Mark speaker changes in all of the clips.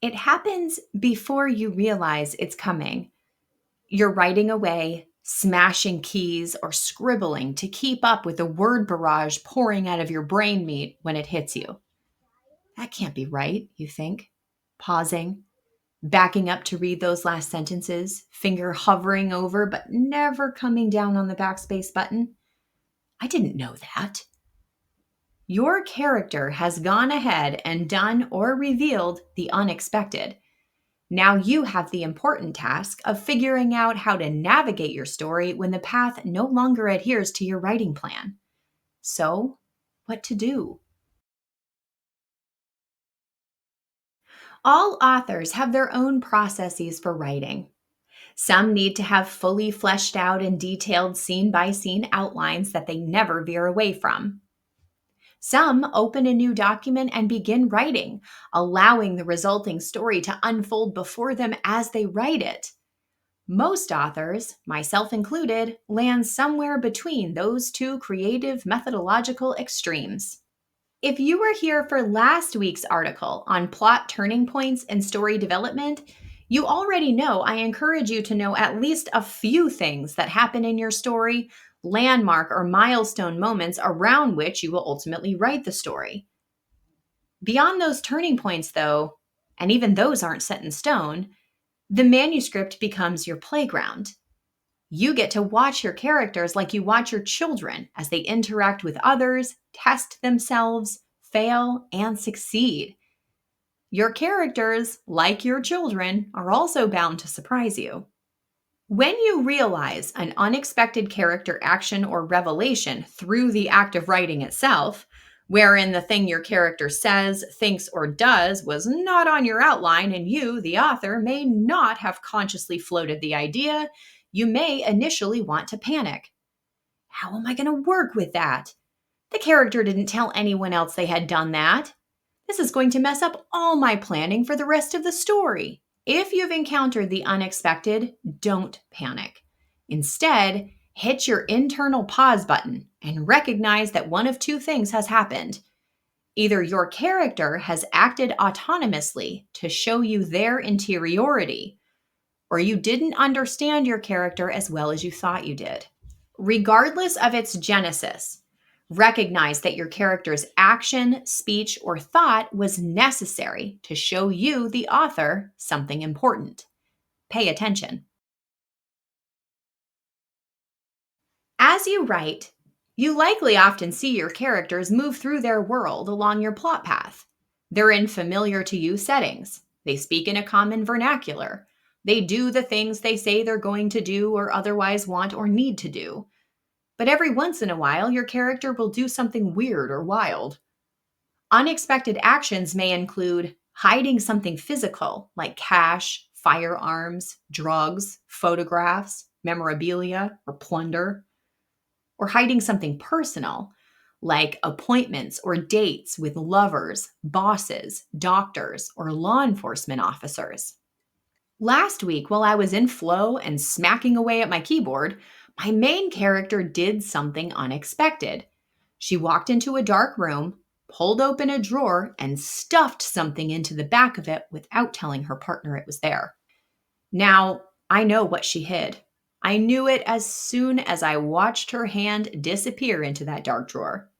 Speaker 1: It happens before you realize it's coming. You're writing away, smashing keys, or scribbling to keep up with the word barrage pouring out of your brain meat when it hits you. That can't be right, you think, pausing, backing up to read those last sentences, finger hovering over but never coming down on the backspace button. I didn't know that. Your character has gone ahead and done or revealed the unexpected. Now you have the important task of figuring out how to navigate your story when the path no longer adheres to your writing plan. So, what to do? All authors have their own processes for writing. Some need to have fully fleshed out and detailed scene by scene outlines that they never veer away from. Some open a new document and begin writing, allowing the resulting story to unfold before them as they write it. Most authors, myself included, land somewhere between those two creative methodological extremes. If you were here for last week's article on plot turning points and story development, you already know I encourage you to know at least a few things that happen in your story, landmark or milestone moments around which you will ultimately write the story. Beyond those turning points, though, and even those aren't set in stone, the manuscript becomes your playground. You get to watch your characters like you watch your children as they interact with others, test themselves, fail, and succeed. Your characters, like your children, are also bound to surprise you. When you realize an unexpected character action or revelation through the act of writing itself, wherein the thing your character says, thinks, or does was not on your outline and you, the author, may not have consciously floated the idea, you may initially want to panic. How am I going to work with that? The character didn't tell anyone else they had done that. This is going to mess up all my planning for the rest of the story. If you've encountered the unexpected, don't panic. Instead, hit your internal pause button and recognize that one of two things has happened. Either your character has acted autonomously to show you their interiority, or you didn't understand your character as well as you thought you did. Regardless of its genesis, recognize that your character's action, speech, or thought was necessary to show you, the author, something important. Pay attention. As you write, you likely often see your characters move through their world along your plot path. They're in familiar to you settings. They speak in a common vernacular. They do the things they say they're going to do or otherwise want or need to do. But every once in a while, your character will do something weird or wild. Unexpected actions may include hiding something physical like cash, firearms, drugs, photographs, memorabilia, or plunder, or hiding something personal like appointments or dates with lovers, bosses, doctors, or law enforcement officers. Last week, while I was in flow and smacking away at my keyboard, my main character did something unexpected. She walked into a dark room, pulled open a drawer, and stuffed something into the back of it without telling her partner it was there. Now, I know what she hid. I knew it as soon as I watched her hand disappear into that dark drawer.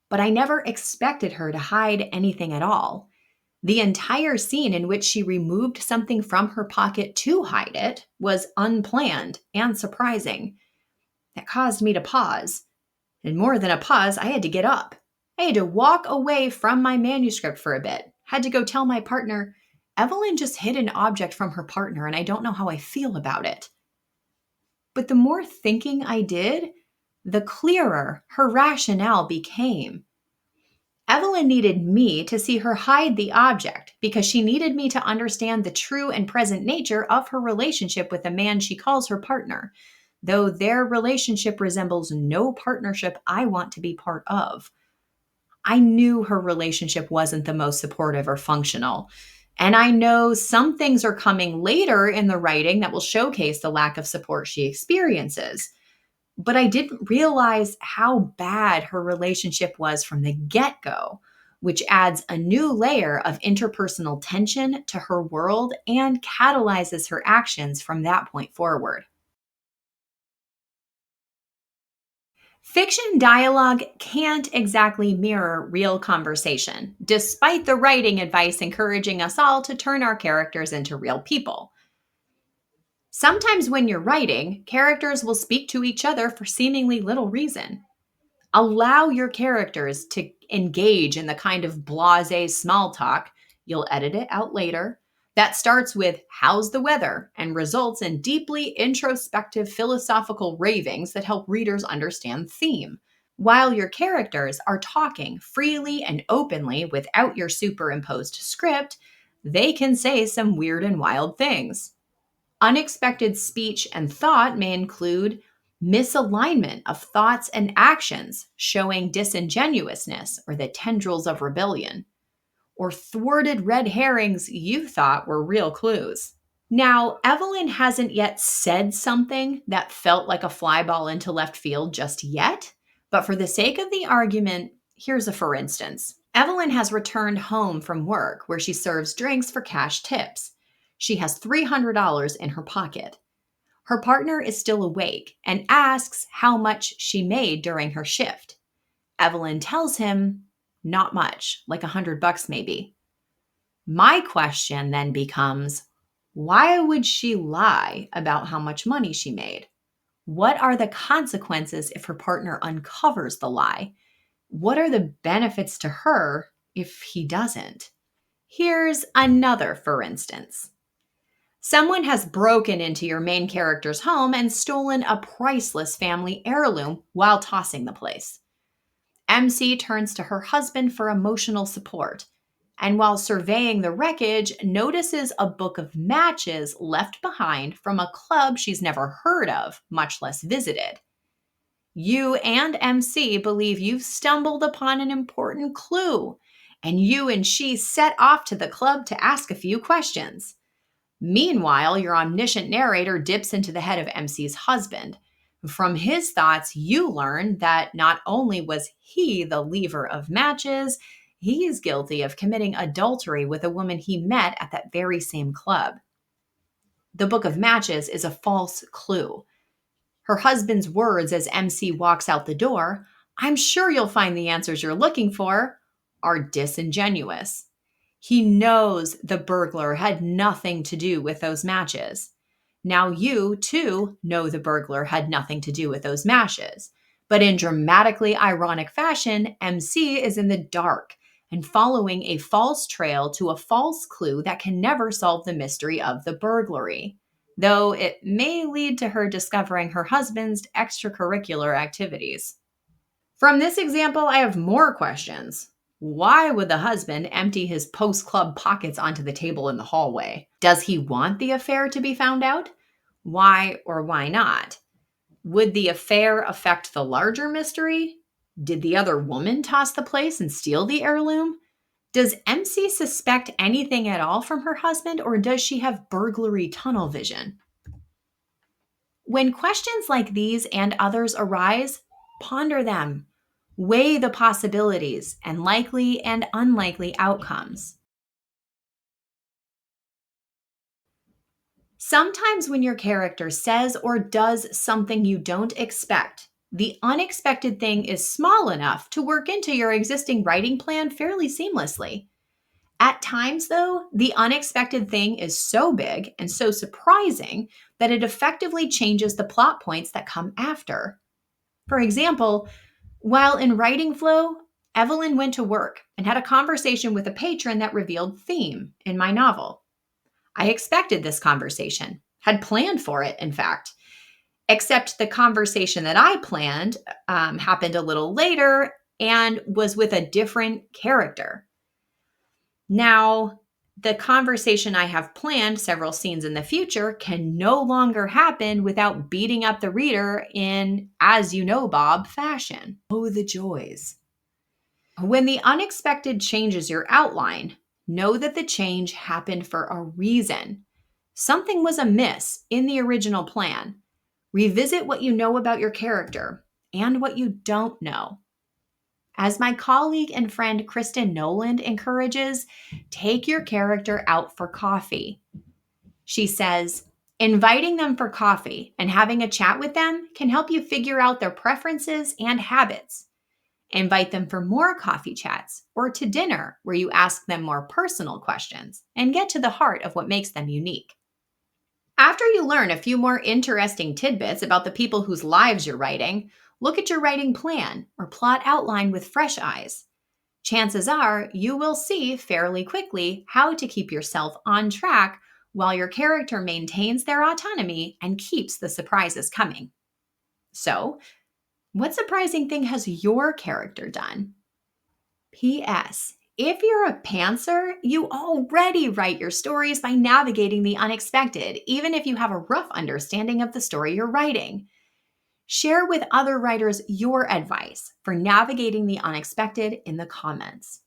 Speaker 1: But I never expected her to hide anything at all. The entire scene in which she removed something from her pocket to hide it was unplanned and surprising. That caused me to pause. And more than a pause, I had to get up. I had to walk away from my manuscript for a bit. Had to go tell my partner, Evelyn just hid an object from her partner and I don't know how I feel about it. But the more thinking I did, the clearer her rationale became. Evelyn needed me to see her hide the object because she needed me to understand the true and present nature of her relationship with the man she calls her partner, though their relationship resembles no partnership I want to be part of. I knew her relationship wasn't the most supportive or functional. And I know some things are coming later in the writing that will showcase the lack of support she experiences. But I didn't realize how bad her relationship was from the get-go, which adds a new layer of interpersonal tension to her world and catalyzes her actions from that point forward. Fiction dialogue can't exactly mirror real conversation, despite the writing advice encouraging us all to turn our characters into real people. Sometimes when you're writing, characters will speak to each other for seemingly little reason. Allow your characters to engage in the kind of blase small talk, you'll edit it out later, that starts with "how's the weather" and results in deeply introspective philosophical ravings that help readers understand theme. While your characters are talking freely and openly without your superimposed script, they can say some weird and wild things. Unexpected speech and thought may include misalignment of thoughts and actions, showing disingenuousness or the tendrils of rebellion, or thwarted red herrings you thought were real clues. Now, Evelyn hasn't yet said something that felt like a fly ball into left field just yet, but for the sake of the argument, here's a for instance. Evelyn has returned home from work where she serves drinks for cash tips. She has $300 in her pocket. Her partner is still awake and asks how much she made during her shift. Evelyn tells him, not much, like $100 maybe. My question then becomes, why would she lie about how much money she made? What are the consequences if her partner uncovers the lie? What are the benefits to her if he doesn't? Here's another for instance. Someone has broken into your main character's home and stolen a priceless family heirloom while tossing the place. MC turns to her husband for emotional support, and while surveying the wreckage, notices a book of matches left behind from a club she's never heard of, much less visited. You and MC believe you've stumbled upon an important clue, and you and she set off to the club to ask a few questions. Meanwhile, your omniscient narrator dips into the head of MC's husband. From his thoughts, you learn that not only was he the lever of matches, he is guilty of committing adultery with a woman he met at that very same club. The book of matches is a false clue. Her husband's words as MC walks out the door, "I'm sure you'll find the answers you're looking for," are disingenuous. He knows the burglar had nothing to do with those matches. Now you, too, know the burglar had nothing to do with those matches. But in dramatically ironic fashion, MC is in the dark and following a false trail to a false clue that can never solve the mystery of the burglary, though it may lead to her discovering her husband's extracurricular activities. From this example, I have more questions. Why would the husband empty his post-club pockets onto the table in the hallway? Does he want the affair to be found out? Why or why not? Would the affair affect the larger mystery? Did the other woman toss the place and steal the heirloom? Does MC suspect anything at all from her husband, or does she have burglary tunnel vision? When questions like these and others arise, ponder them. Weigh the possibilities and likely and unlikely outcomes. Sometimes when your character says or does something you don't expect, the unexpected thing is small enough to work into your existing writing plan fairly seamlessly. At times, though, the unexpected thing is so big and so surprising that it effectively changes the plot points that come after. For example, while in writing flow, Evelyn went to work and had a conversation with a patron that revealed theme in my novel. I expected this conversation, had planned for it, in fact, except the conversation that I planned happened a little later and was with a different character. Now, the conversation I have planned several scenes in the future can no longer happen without beating up the reader in "as you know, Bob" fashion. Oh, the joys. When the unexpected changes your outline, know that the change happened for a reason. Something was amiss in the original plan. Revisit what you know about your character and what you don't know. As my colleague and friend Kristen Noland encourages, take your character out for coffee. She says, inviting them for coffee and having a chat with them can help you figure out their preferences and habits. Invite them for more coffee chats or to dinner where you ask them more personal questions and get to the heart of what makes them unique. After you learn a few more interesting tidbits about the people whose lives you're writing, look at your writing plan or plot outline with fresh eyes. Chances are you will see fairly quickly how to keep yourself on track while your character maintains their autonomy and keeps the surprises coming. So, what surprising thing has your character done? P.S. If you're a pantser, you already write your stories by navigating the unexpected, even if you have a rough understanding of the story you're writing. Share with other writers your advice for navigating the unexpected in the comments.